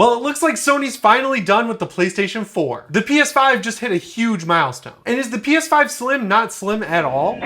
Well, it looks like Sony's finally done with the PlayStation 4. The PS5 just hit a huge milestone. And is the PS5 Slim not slim at all?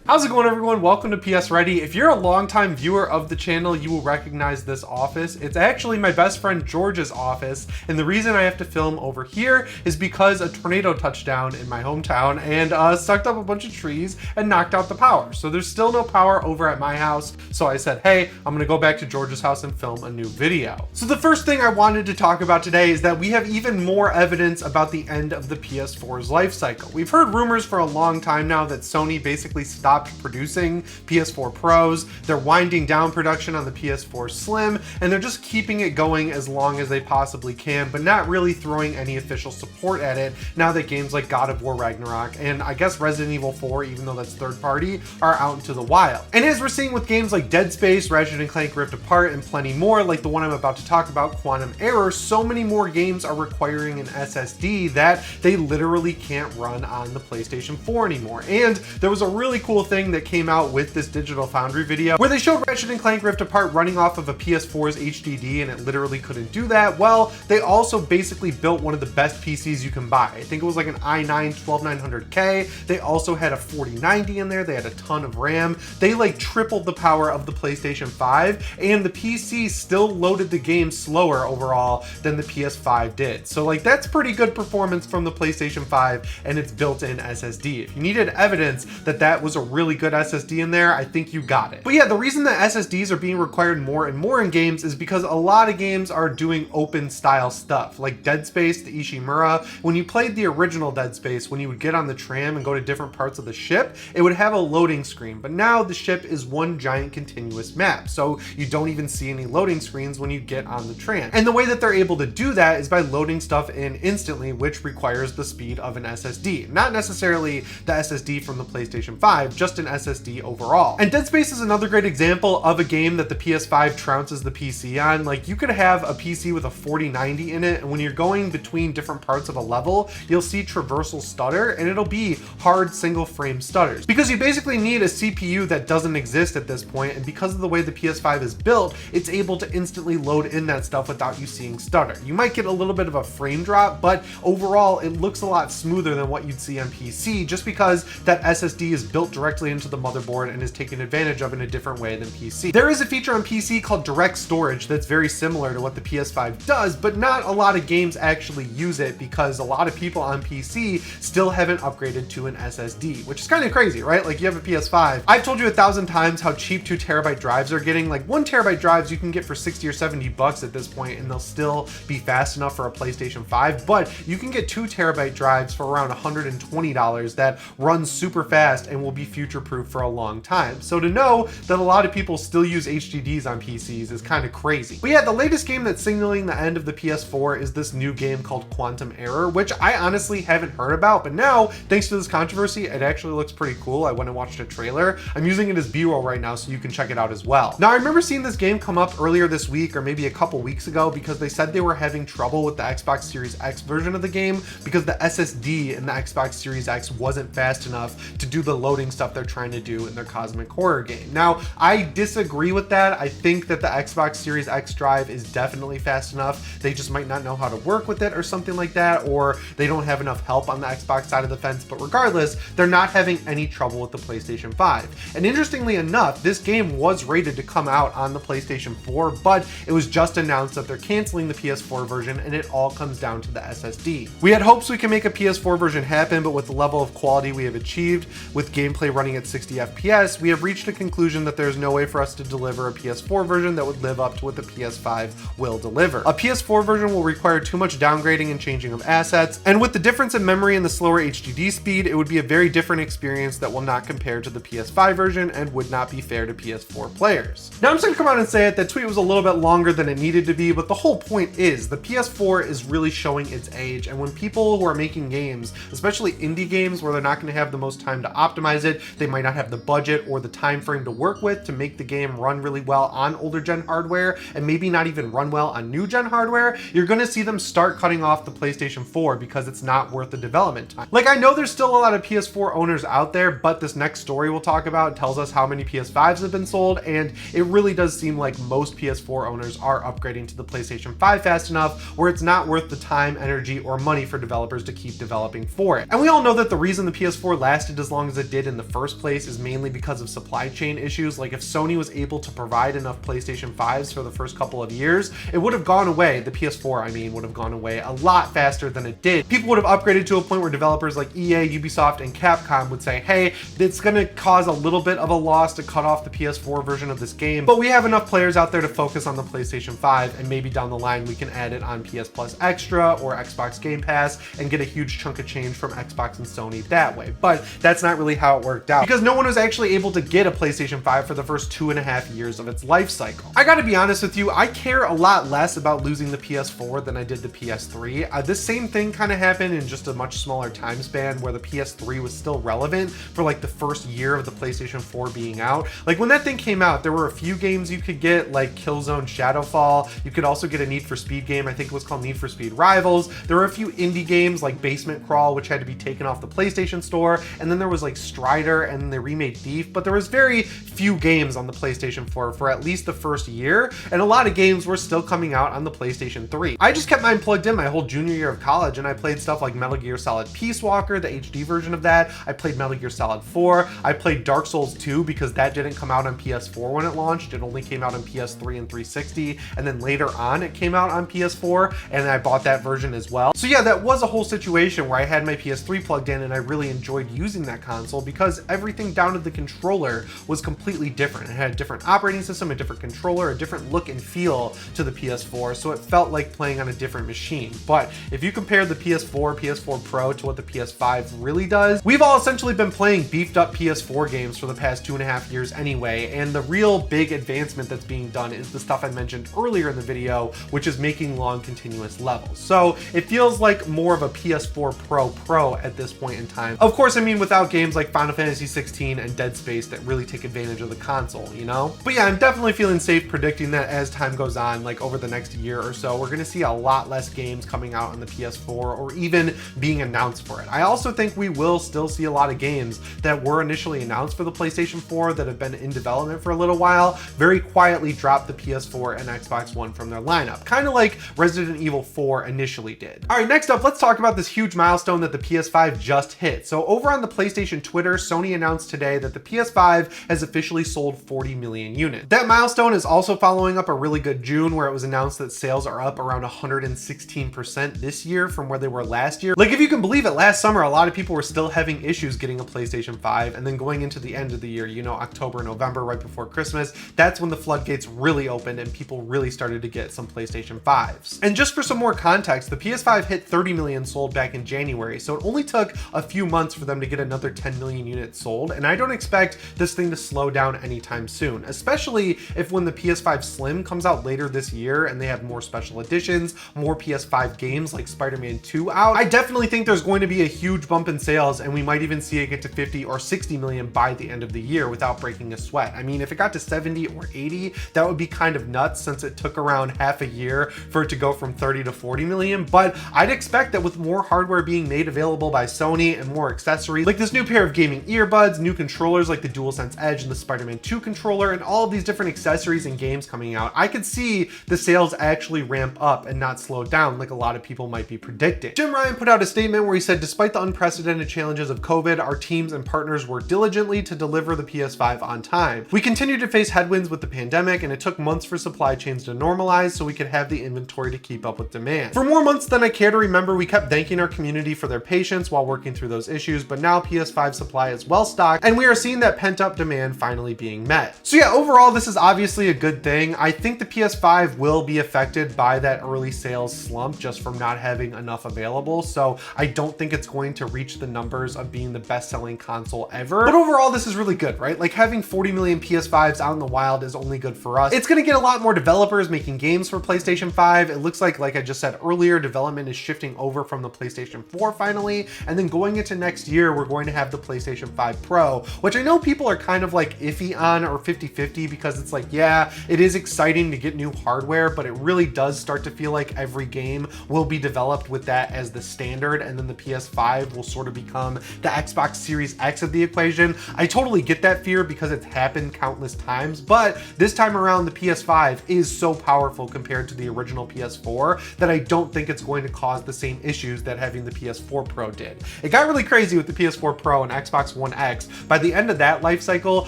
How's it going, everyone? Welcome to PSReady. If you're a longtime viewer of the channel, you will recognize this office. It's actually my best friend George's office, and the reason I have to film over here is because a tornado touched down in my hometown and sucked up a bunch of trees and knocked out the power. So there's still no power over at my house, so I said, hey, I'm gonna go back to George's house and film a new video. So the first thing I wanted to talk about today is that we have even more evidence about the end of the PS4's life cycle. We've heard rumors for a long time now that Sony basically stopped producing PS4 Pros, they're winding down production on the PS4 Slim, and they're just keeping it going as long as they possibly can, but not really throwing any official support at it now that games like God of War Ragnarok and I guess Resident Evil 4, even though that's third party, are out into the wild. And as we're seeing with games like Dead Space, Ratchet & Clank Rift Apart, and plenty more, like the one I'm about to talk about, Quantum Error, so many more games are requiring an SSD that they literally can't run on the PlayStation 4 anymore. And there was a really cool thing that came out with this Digital Foundry video where they showed Ratchet & Clank Rift Apart running off of a PS4's HDD and it literally couldn't do that. Well, they also basically built one of the best PCs you can buy. I think it was like an i9 12900K. They also had a 4090 in there. They had a ton of RAM. They like tripled the power of the PlayStation 5, and the PC still loaded the game slower overall than the PS5 did. So like that's pretty good performance from the PlayStation 5 and its built-in SSD. If you needed evidence that that was a really good SSD in there, I think you got it. But yeah, the reason that SSDs are being required more and more in games is because a lot of games are doing open style stuff, like Dead Space, the Ishimura. When you played the original Dead Space, when you would get on the tram and go to different parts of the ship, it would have a loading screen, but now the ship is one giant continuous map, so you don't even see any loading screens when you get on the tram. And the way that they're able to do that is by loading stuff in instantly, which requires the speed of an SSD. Not necessarily the SSD from the PlayStation 5, just an SSD overall. And Dead Space is another great example of a game that the PS5 trounces the PC on. Like, you could have a PC with a 4090 in it, and when you're going between different parts of a level, you'll see traversal stutter, and it'll be hard single frame stutters. Because you basically need a CPU that doesn't exist at this point, and because of the way the PS5 is built, it's able to instantly load in that stuff without you seeing stutter. You might get a little bit of a frame drop, but overall, it looks a lot smoother than what you'd see on PC, just because that SSD is built directly into the motherboard and is taken advantage of in a different way than PC. There is a feature on PC called direct storage that's very similar to what the PS5 does, but not a lot of games actually use it because a lot of people on PC still haven't upgraded to an SSD, which is kind of crazy, right? Like, you have a PS5. I've told you 1,000 times how cheap 2 terabyte drives are getting. Like, 1 terabyte drives you can get for 60 or 70 bucks at this point, and they'll still be fast enough for a PlayStation 5, but you can get 2 terabyte drives for around $120 that run super fast and will be future-proof for a long time. So to know that a lot of people still use HDDs on PCs is kind of crazy. But yeah, the latest game that's signaling the end of the PS4 is this new game called Quantum Error, which I honestly haven't heard about, but now, thanks to this controversy, it actually looks pretty cool. I went and watched a trailer. I'm using it as B-roll right now, so you can check it out as well. Now, I remember seeing this game come up earlier this week, or maybe a couple weeks ago, because they said they were having trouble with the Xbox Series X version of the game because the SSD in the Xbox Series X wasn't fast enough to do the loading stuff they're trying to do in their Cosmic Horror game. Now, I disagree with that. I think that the Xbox Series X drive is definitely fast enough. They just might not know how to work with it or something like that, or they don't have enough help on the Xbox side of the fence, but regardless, they're not having any trouble with the PlayStation 5. And interestingly enough, this game was rated to come out on the PlayStation 4, but it was just announced that they're canceling the PS4 version, and it all comes down to the SSD. We had hopes we could make a PS4 version happen, but with the level of quality we have achieved, with gameplay running at 60 FPS, we have reached a conclusion that there's no way for us to deliver a PS4 version that would live up to what the PS5 will deliver. A PS4 version will require too much downgrading and changing of assets, and with the difference in memory and the slower HDD speed, it would be a very different experience that will not compare to the PS5 version and would not be fair to PS4 players. Now, I'm just gonna come out and say it, that tweet was a little bit longer than it needed to be, but the whole point is the PS4 is really showing its age, and when people who are making games, especially indie games where they're not gonna have the most time to optimize it, they might not have the budget or the time frame to work with to make the game run really well on older gen hardware and maybe not even run well on new gen hardware, you're going to see them start cutting off the PlayStation 4 because it's not worth the development time. Like, I know there's still a lot of PS4 owners out there, but this next story we'll talk about tells us how many PS5s have been sold, and it really does seem like most PS4 owners are upgrading to the PlayStation 5 fast enough where it's not worth the time, energy, or money for developers to keep developing for it. And we all know that the reason the PS4 lasted as long as it did in the first place is mainly because of supply chain issues. Like, if Sony was able to provide enough PlayStation 5s for the first couple of years, it would have gone away, the PS4 I mean, would have gone away a lot faster than it did. People would have upgraded to a point where developers like EA, Ubisoft, and Capcom would say, hey, it's gonna cause a little bit of a loss to cut off the PS4 version of this game, but we have enough players out there to focus on the PlayStation 5, and maybe down the line we can add it on PS Plus Extra or Xbox Game Pass and get a huge chunk of change from Xbox and Sony that way. But that's not really how it worked out, because no one was actually able to get a PlayStation 5 for the first 2.5 years of its life cycle. I gotta be honest with you, I care a lot less about losing the PS4 than I did the PS3. This same thing kind of happened in just a much smaller time span, where the PS3 was still relevant for like the first year of the PlayStation 4 being out. Like, when that thing came out, there were a few games you could get, like Killzone Shadowfall. You could also get a Need for Speed game, I think it was called Need for Speed Rivals. There were a few indie games like Basement Crawl, which had to be taken off the PlayStation Store, and then there was like Strider, and they remade Thief, but there was very few games on the PlayStation 4 for at least the first year, and a lot of games were still coming out on the PlayStation 3. I just kept mine plugged in my whole junior year of college, and I played stuff like Metal Gear Solid Peace Walker, the HD version of that. I played Metal Gear Solid 4. I played Dark Souls 2 because that didn't come out on PS4 when it launched. It only came out on PS3 and 360, and then later on it came out on PS4, and I bought that version as well. So yeah, that was a whole situation where I had my PS3 plugged in, and I really enjoyed using that console because everything down to the controller was completely different. It had a different operating system, a different controller, a different look and feel to the PS4, so it felt like playing on a different machine. But if you compare the PS4, PS4 Pro to what the PS5 really does, we've all essentially been playing beefed up PS4 games for the past 2.5 years anyway, and the real big advancement that's being done is the stuff I mentioned earlier in the video, which is making long continuous levels. So it feels like more of a PS4 Pro at this point in time. Of course, I mean, without games like Final Fantasy 16 and Dead Space that really take advantage of the console, you know? But yeah, I'm definitely feeling safe predicting that as time goes on, like over the next year or so, we're gonna see a lot less games coming out on the PS4 or even being announced for it. I also think we will still see a lot of games that were initially announced for the PlayStation 4 that have been in development for a little while, very quietly drop the PS4 and Xbox One from their lineup, kind of like Resident Evil 4 initially did. All right, next up, let's talk about this huge milestone that the PS5 just hit. So over on the PlayStation Twitter, Sony announced today that the PS5 has officially sold 40 million units. That milestone is also following up a really good June, where it was announced that sales are up around 116% this year from where they were last year. Like, if you can believe it, last summer a lot of people were still having issues getting a PlayStation 5, and then going into the end of the year, you know, October, November, right before Christmas, that's when the floodgates really opened and people really started to get some PlayStation 5s. And just for some more context, the PS5 hit 30 million sold back in January, so it only took a few months for them to get another 10 million units sold, and I don't expect this thing to slow down anytime soon, especially if when the PS5 Slim comes out later this year and they have more special editions, more PS5 games like Spider-Man 2 out. I definitely think there's going to be a huge bump in sales, and we might even see it get to 50 or 60 million by the end of the year without breaking a sweat. I mean, if it got to 70 or 80, that would be kind of nuts, since it took around half a year for it to go from 30 to 40 million. But I'd expect that with more hardware being made available by Sony and more accessories, like this new pair of gaming earbuds, new controllers like the DualSense Edge and the Spider-Man 2 controller, and all of these different accessories and games coming out, I could see the sales actually ramp up and not slow down like a lot of people might be predicting. Jim Ryan put out a statement where he said, despite the unprecedented challenges of COVID, our teams and partners worked diligently to deliver the PS5 on time. We continued to face headwinds with the pandemic, and it took months for supply chains to normalize so we could have the inventory to keep up with demand. For more months than I care to remember, we kept thanking our community for their patience while working through those issues, but now PS5 supply is well stocked, and we are seeing that pent-up demand finally being met. So yeah, overall, this is obviously a good thing. I think the PS5 will be affected by that early sales slump just from not having enough available, so I don't think it's going to reach the numbers of being the best-selling console ever. But overall, this is really good, right? Like, having 40 million PS5s out in the wild is only good for us. It's gonna get a lot more developers making games for PlayStation 5. It looks like I just said earlier, development is shifting over from the PlayStation 4 finally, and then going into next year, we're going to have the PlayStation 5 Pro, which I know people are kind of like iffy on, or 50-50, because it's like, yeah, it is exciting to get new hardware, but it really does start to feel like every game will be developed with that as the standard, and then the PS5 will sort of become the Xbox Series X of the equation. I totally get that fear because it's happened countless times, but this time around the PS5 is so powerful compared to the original PS4 that I don't think it's going to cause the same issues that having the PS4 Pro did. It got really crazy with the PS4 Pro and Xbox One X. By the end of that life cycle,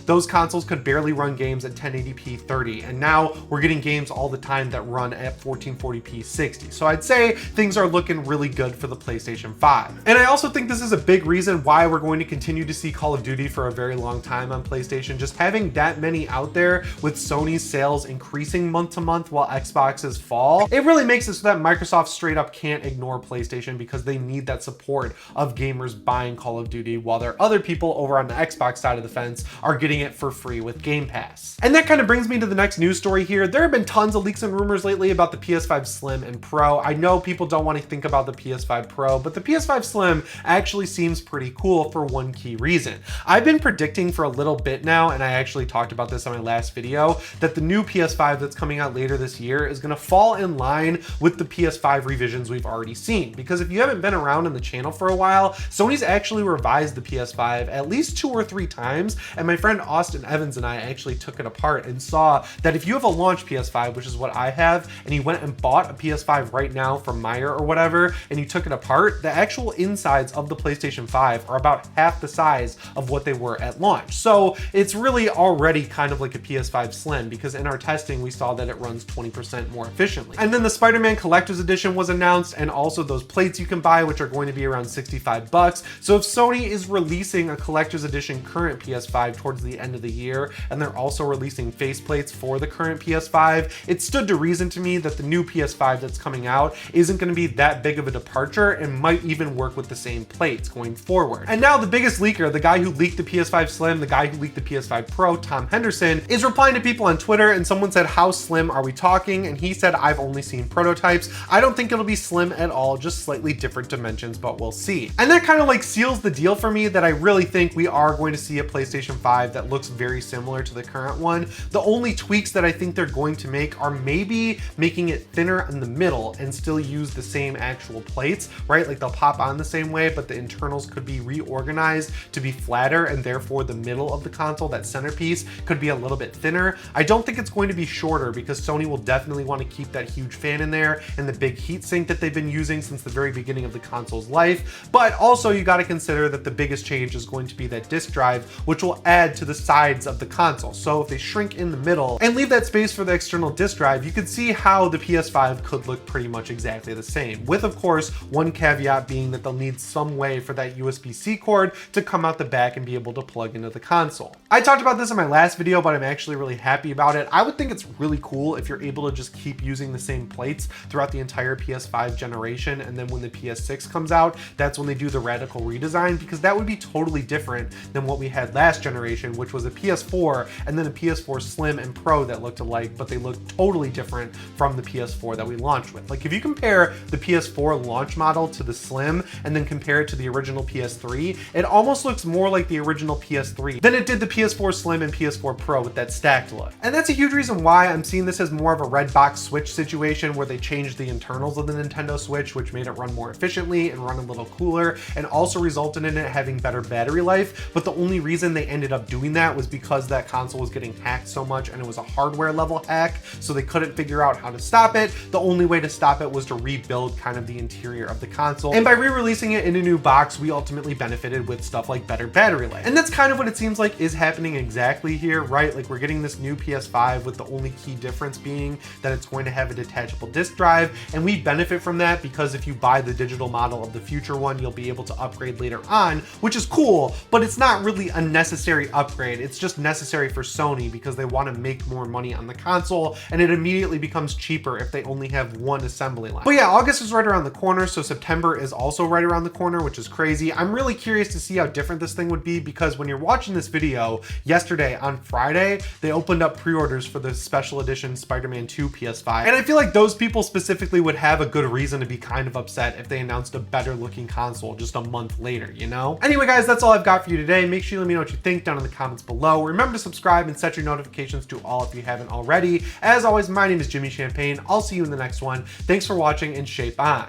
those consoles could barely run games at 1080p 30, and now we're getting games all the time that run at 1440p 60. So I'd say things are looking really good for the PlayStation 5. And I also think this is a big reason why we're going to continue to see Call of Duty for a very long time on PlayStation. Just having that many out there with Sony's sales increasing month to month while Xbox's fall, it really makes it so that Microsoft straight up can't ignore PlayStation, because they need that support of gamers buying Call of Duty, while there are other people over on the Xbox side of the fence are getting it for free with Game Pass. And that kind of brings me to the next news story here. There have been tons of leaks and rumors lately about the PS5 Slim and Pro. I know people don't want to think about the PS5 Pro, but the PS5 Slim actually seems pretty cool for one key reason. I've been predicting for a little bit now, and I actually talked about this on my last video, that the new PS5 that's coming out later this year is going to fall in line with the PS5 revisions we've already seen. Because if you haven't been around in the channel for a while, Sony's actually revised the PS5 at least 2 or 3 times, and my friend Austin Evans and I actually took it apart and saw that if you have a launch PS5, which is what I have, and you went and bought a PS5 right now from Meyer or whatever, and you took it apart, the actual insides of the PlayStation 5 are about half the size of what they were at launch. So it's really already kind of like a PS5 Slim, because in our testing we saw that it runs 20% more efficiently. And then the Spider-Man Collector's Edition was announced, and also those plates you can buy, which are going to be around 65 bucks. So if Sony is releasing a Collector's Edition current PS5 towards the end of the year, and they're also releasing faceplates for the current PS5, it stood to reason to me that the new PS5 that's coming out isn't going to be that big of a departure, and might even work with the same plates going forward. And now the biggest leaker, the guy who leaked the PS5 Slim, the guy who leaked the PS5 Pro, Tom Henderson, is replying to people on Twitter, and someone said, "How slim are we talking?" And he said, "I've only seen prototypes. I don't think it'll be slim at all, just slightly different dimensions, but we'll see." And that kind of like seals the deal for me, that I really think we are going to see a PlayStation 5 that looks very similar to the current one. The only tweaks that I think they're going to make are maybe making it thinner in the middle and still use the same actual plates, right? Like they'll pop on the same way, but the internals could be reorganized to be flatter, and therefore the middle of the console, that centerpiece, could be a little bit thinner. I don't think it's going to be shorter, because Sony will definitely want to keep that huge fan in there and the big heat sink that they've been using since the very beginning of the console's life. But also you got to consider that the biggest change is going to be that disk drive, which will add to the sides of the console. So if they shrink in the middle and leave that space for the external disk drive, you could see how the PS5 could look pretty much exactly the same, with of course one caveat being that they'll need some way for that USB-C cord to come out the back and be able to plug into the console. I talked about this in my last video, but I'm actually really happy about it. I would think it's really cool if you're able to just keep using the same plates throughout the entire PS5 generation, and then when the PS6 comes out, that's when they do the radical redesign, because that would be totally different than what we had last generation, which was a PS4 and then a PS4 Slim and Pro that looked alike, but they looked totally different from the PS4 that we launched with. Like if you compare the PS4 launch model to the Slim and then compare it to the original PS3, it almost looks more like the original PS3 than it did the PS4 Slim and PS4 Pro with that stacked look. And that's a huge reason why I'm seeing this as more of a red box Switch situation, where they changed the internals of the Nintendo Switch, which made it run more efficiently and run a little cooler, and also resulted in it having better battery life. But the only reason they ended up doing that was because that console was getting hacked so much, and it was a hardware level hack, so they couldn't figure out how to stop it. The only way to stop it was to rebuild kind of the interior of the console, and by re-releasing it in a new box, we ultimately benefited with stuff like better battery life. And that's kind of what it seems like is happening exactly here, right? Like we're getting this new PS5 with the only key difference being that it's going to have a detachable disk drive, and we benefit from that because if you buy the digital model of the future one, you'll be able to upgrade later on, which is cool, but it's not really a necessary upgrade. It's just necessary for Sony because they want to make more money on the console, and it immediately becomes cheaper if they only have one assembly line. But yeah, August is right around the corner, so September is also right around the corner, which is crazy. I'm really curious to see how different this thing would be, because when you're watching this video, yesterday on Friday, they opened up pre-orders for the special edition Spider-Man 2 PS5, and I feel like those people specifically would have a good reason to be kind of upset if they announced a better looking console just a month later, you know? Anyway guys, that's that's all I've got for you today. Make sure you let me know what you think down in the comments below. Remember to subscribe and set your notifications to all if you haven't already. As always, my name is Jimmy Champagne. I'll see you in the next one. Thanks for watching and shape on.